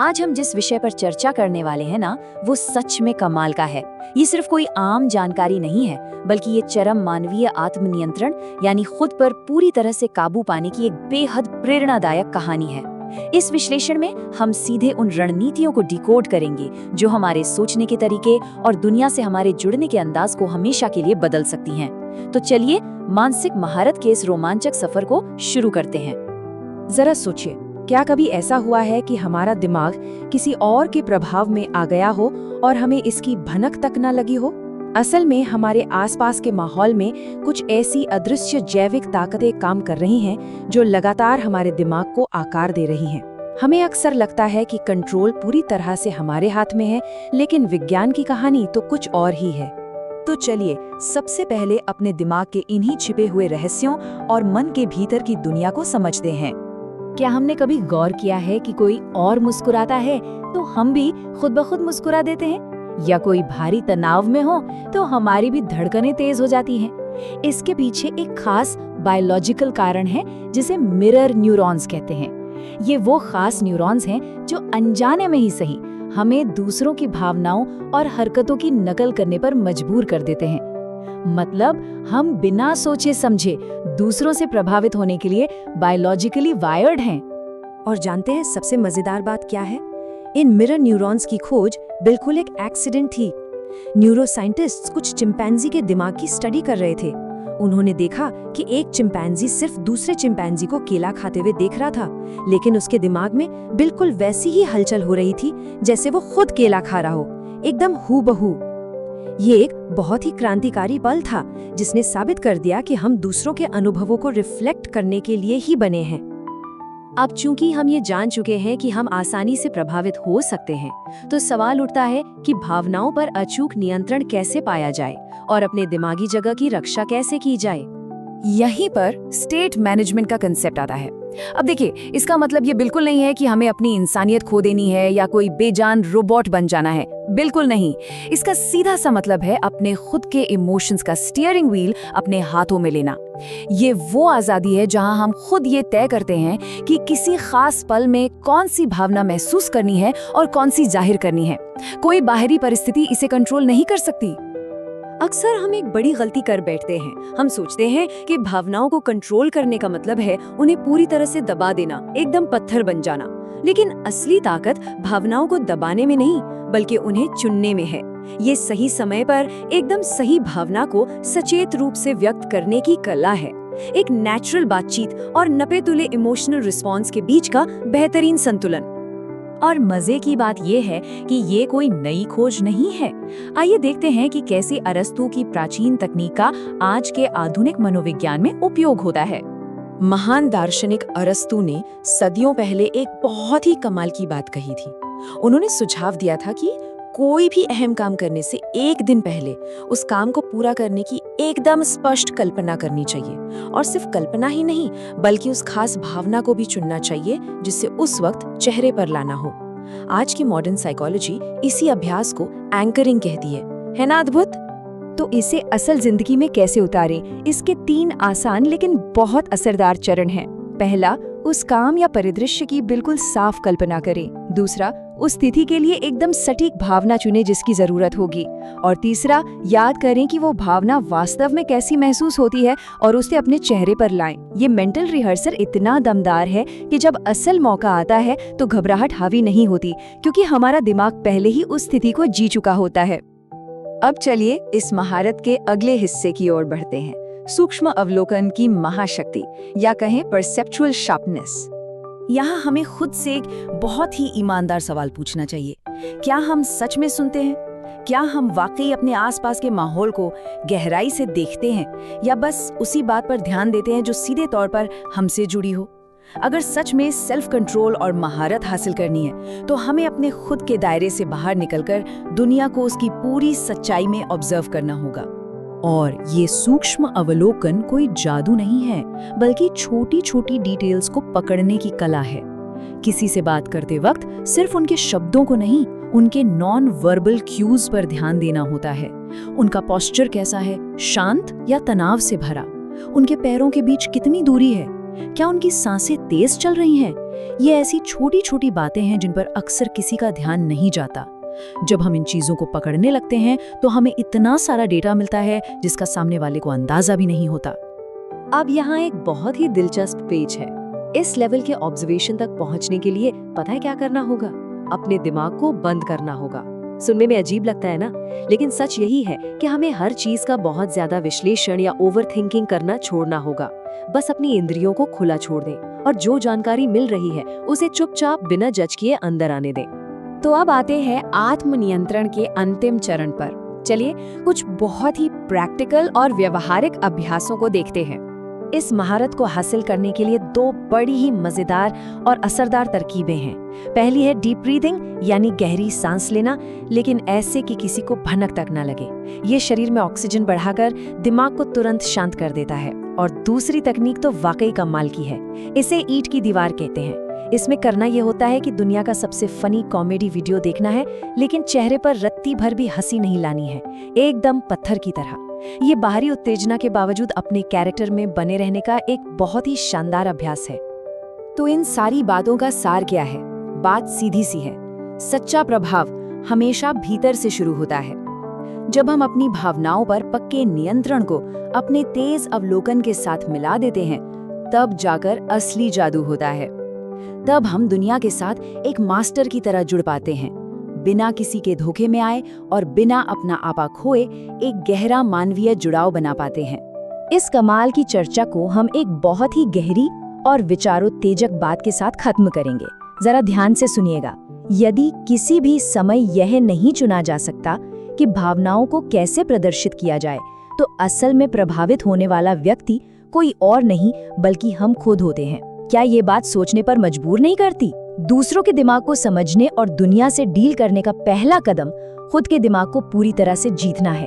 आज हम जिस विषय पर चर्चा करने वाले हैं ना, वो सच में कमाल का है। ये सिर्फ कोई आम जानकारी नहीं है, बल्कि ये चरम मानवीय आत्मनियंत्रण यानी खुद पर पूरी तरह से काबू पाने की एक बेहद प्रेरणादायक कहानी है। इस विश्लेषण में हम सीधे उन रणनीतियों को डिकोड करेंगे जो हमारे सोचने के तरीके और दुनिया से हमारे जुड़ने के अंदाज को हमेशा के लिए बदल सकती हैं। तो चलिए मानसिक महारत के इस रोमांचक सफर को शुरू करते हैं। जरा सोचिए, क्या कभी ऐसा हुआ है कि हमारा दिमाग किसी और के प्रभाव में आ गया हो और हमें इसकी भनक तक न लगी हो? असल में हमारे आसपास के माहौल में कुछ ऐसी अदृश्य जैविक ताकतें काम कर रही हैं जो लगातार हमारे दिमाग को आकार दे रही हैं। हमें अक्सर लगता है कि कंट्रोल पूरी तरह से हमारे हाथ में है, लेकिन विज्ञान की कहानी तो कुछ और ही है। तो चलिए सबसे पहले अपने दिमाग के इन्हीं छिपे हुए रहस्यों और मन के भीतर की दुनिया को समझते हैं। क्या हमने कभी गौर किया है कि कोई और मुस्कुराता है तो हम भी खुद ब खुद मुस्कुरा देते हैं, या कोई भारी तनाव में हो तो हमारी भी धड़कनें तेज हो जाती हैं। इसके पीछे एक खास बायोलॉजिकल कारण है जिसे मिरर न्यूरॉन्स कहते हैं। ये वो खास न्यूरॉन्स हैं जो अनजाने में ही सही हमें दूसरों की भावनाओं और हरकतों की नकल करने पर मजबूर कर देते हैं। मतलब हम बिना सोचे समझे दूसरों से प्रभावित होने के लिए बायोलॉजिकली वायर्ड हैं। और जानते हैं सबसे मजेदार बात क्या है? इन मिरर न्यूरॉन्स की खोज बिल्कुल एक एक्सीडेंट थी। न्यूरोसाइंटिस्ट्स कुछ चिंपैंजी के दिमाग की स्टडी कर रहे थे। उन्होंने देखा कि एक चिंपैंजी सिर्फ दूसरे चिंपैंजी को केला खाते हुए देख रहा था, लेकिन उसके दिमाग में बिल्कुल वैसी ही हलचल हो रही थी जैसे वो खुद केला खा रहा हो, एकदम हूबहू। ये एक बहुत ही क्रांतिकारी पल था जिसने साबित कर दिया कि हम दूसरों के अनुभवों को रिफ्लेक्ट करने के लिए ही बने हैं। अब चूंकि हम ये जान चुके हैं कि हम आसानी से प्रभावित हो सकते हैं, तो सवाल उठता है कि भावनाओं पर अचूक नियंत्रण कैसे पाया जाए और अपने दिमागी जगह की रक्षा कैसे की जाए। यहीं पर स्टेट मैनेजमेंट का कंसेप्ट आता है। अब देखिए, इसका मतलब ये बिल्कुल नहीं है कि हमें अपनी इंसानियत खो देनी है या कोई बेजान रोबोट बन जाना है, बिल्कुल नहीं। इसका सीधा सा मतलब है अपने खुद के इमोशंस का स्टीयरिंग व्हील अपने हाथों में लेना। ये वो आजादी है जहां हम खुद ये तय करते हैं कि किसी खास पल में कौन सी भावना महसूस करनी है और कौन सी जाहिर करनी है। कोई बाहरी परिस्थिति इसे कंट्रोल नहीं कर सकती। अक्सर हम एक बड़ी गलती कर बैठते हैं। हम सोचते हैं कि भावनाओं को कंट्रोल करने का मतलब है उन्हें पूरी तरह से दबा देना, एकदम पत्थर बन जाना। लेकिन असली ताकत भावनाओं को दबाने में नहीं, बल्कि उन्हें चुनने में है। ये सही समय पर एकदम सही भावना को सचेत रूप से व्यक्त करने की कला है। एक नेचुरल बातचीत और नपे-तुले इमोशनल रिस्पॉन्स के बीच का बेहतरीन संतुलन। और मजे की बात यह है कि ये कोई नई खोज नहीं है। आइए देखते हैं कि कैसे अरस्तू की प्राचीन तकनीक का आज के आधुनिक मनोविज्ञान में उपयोग होता है। महान दार्शनिक अरस्तू ने सदियों पहले एक बहुत ही कमाल की बात कही थी। उन्होंने सुझाव दिया था कि कोई भी अहम काम करने से एक दिन पहले उस काम को पूरा करने की एकदम स्पष्ट कल्पना करनी चाहिए, और सिर्फ कल्पना ही नहीं बल्कि उस खास भावना को भी चुनना चाहिए जिससे उस वक्त चेहरे पर लाना हो। आज की मॉडर्न साइकोलॉजी इसी अभ्यास को एंकरिंग कहती है ना अद्भुत? तो इसे असल जिंदगी में कैसे उतारें? इसके 3 आसान लेकिन बहुत असरदार चरण हैं। पहला, उस काम या परिदृश्य की बिल्कुल साफ कल्पना करें। दूसरा, उस स्थिति के लिए एकदम सटीक भावना चुनें जिसकी जरूरत होगी। और तीसरा, याद करें कि वो भावना वास्तव में कैसी महसूस होती है और उसे अपने चेहरे पर लाएं। ये मेंटल रिहर्सल इतना दमदार है कि जब असल मौका आता है तो घबराहट हावी नहीं होती, क्योंकि हमारा दिमाग पहले ही उस स्थिति को जी चुका होता है। अब चलिए इस महारत के अगले हिस्से की ओर बढ़ते हैं, सूक्ष्म अवलोकन की महाशक्ति, या कहें परसेप्चुअल शार्पनेस। यहाँ हमें खुद से एक बहुत ही ईमानदार सवाल पूछना चाहिए। क्या हम सच में सुनते हैं? क्या हम वाकई अपने आसपास के माहौल को गहराई से देखते हैं, या बस उसी बात पर ध्यान देते हैं जो सीधे तौर पर हमसे जुड़ी हो? अगर सच में सेल्फ कंट्रोल और महारत हासिल करनी है तो हमें अपने खुद के दायरे से बाहर निकलकर दुनिया को उसकी पूरी सच्चाई में ऑब्जर्व करना होगा। और ये सूक्ष्म अवलोकन कोई जादू नहीं है, बल्कि छोटी छोटी डिटेल्स को पकड़ने की कला है। किसी से बात करते वक्त सिर्फ उनके शब्दों को नहीं, उनके नॉन वर्बल क्यूज पर ध्यान देना होता है। उनका पोस्चर कैसा है, शांत या तनाव से भरा? उनके पैरों के बीच कितनी दूरी है? क्या उनकी सांसें तेज चल रही हैं? ये ऐसी छोटी छोटी बातें हैं जिन पर अक्सर किसी का ध्यान नहीं जाता। जब हम इन चीजों को पकड़ने लगते हैं तो हमें इतना सारा डेटा मिलता है जिसका सामने वाले को अंदाजा भी नहीं होता। अब यहाँ एक बहुत ही दिलचस्प पेज है। इस लेवल के ऑब्जर्वेशन तक पहुँचने के लिए पता है क्या करना होगा? अपने दिमाग को बंद करना होगा। सुनने में अजीब लगता है ना, लेकिन सच यही है कि हमें हर चीज का बहुत ज्यादा विश्लेषण या ओवरथिंकिंग करना छोड़ना होगा। बस अपनी इंद्रियों को खुला छोड़ दें और जो जानकारी मिल रही है उसे चुपचाप बिना जज किए अंदर आने दें। तो अब आते हैं आत्मनियंत्रण के अंतिम चरण पर। चलिए कुछ बहुत ही प्रैक्टिकल और व्यवहारिक अभ्यासों को देखते हैं। इस महारत को हासिल करने के लिए 2 बड़ी ही मजेदार और असरदार तरकीबें हैं। पहली है डीप ब्रीदिंग, यानी गहरी सांस लेना, लेकिन ऐसे कि किसी को भनक तक ना लगे। ये शरीर में ऑक्सीजन बढ़ाकर दिमाग को तुरंत शांत कर देता है। और दूसरी तकनीक तो वाकई कमाल की है। इसे ईंट की दीवार कहते हैं। इसमें करना ये होता है कि दुनिया का सबसे फनी कॉमेडी वीडियो देखना है, लेकिन चेहरे पर रत्ती भर भी हंसी नहीं लानी है, एकदम पत्थर की तरह। ये बाहरी उत्तेजना के बावजूद अपने कैरेक्टर में बने रहने का एक बहुत ही शानदार अभ्यास है। तो इन सारी बातों का सार क्या है? बात सीधी सी है, सच्चा प्रभाव हमेशा भीतर से शुरू होता है। जब हम अपनी भावनाओं पर पक्के नियंत्रण को अपने तेज अवलोकन के साथ मिला देते हैं, तब जाकर असली जादू होता है। तब हम दुनिया के साथ एक मास्टर की तरह जुड़ पाते हैं, बिना किसी के धोखे में आए और बिना अपना आपा खोए एक गहरा मानवीय जुड़ाव बना पाते हैं। इस कमाल की चर्चा को हम एक बहुत ही गहरी और विचारोत्तेजक बात के साथ खत्म करेंगे। जरा ध्यान से सुनिएगा। यदि किसी भी समय यह नहीं चुना जा सकता कि भावनाओं को कैसे प्रदर्शित किया जाए, तो असल में प्रभावित होने वाला व्यक्ति कोई और नहीं बल्कि हम खुद होते हैं। क्या ये बात सोचने पर मजबूर नहीं करती? दूसरों के दिमाग को समझने और दुनिया से डील करने का पहला कदम खुद के दिमाग को पूरी तरह से जीतना है।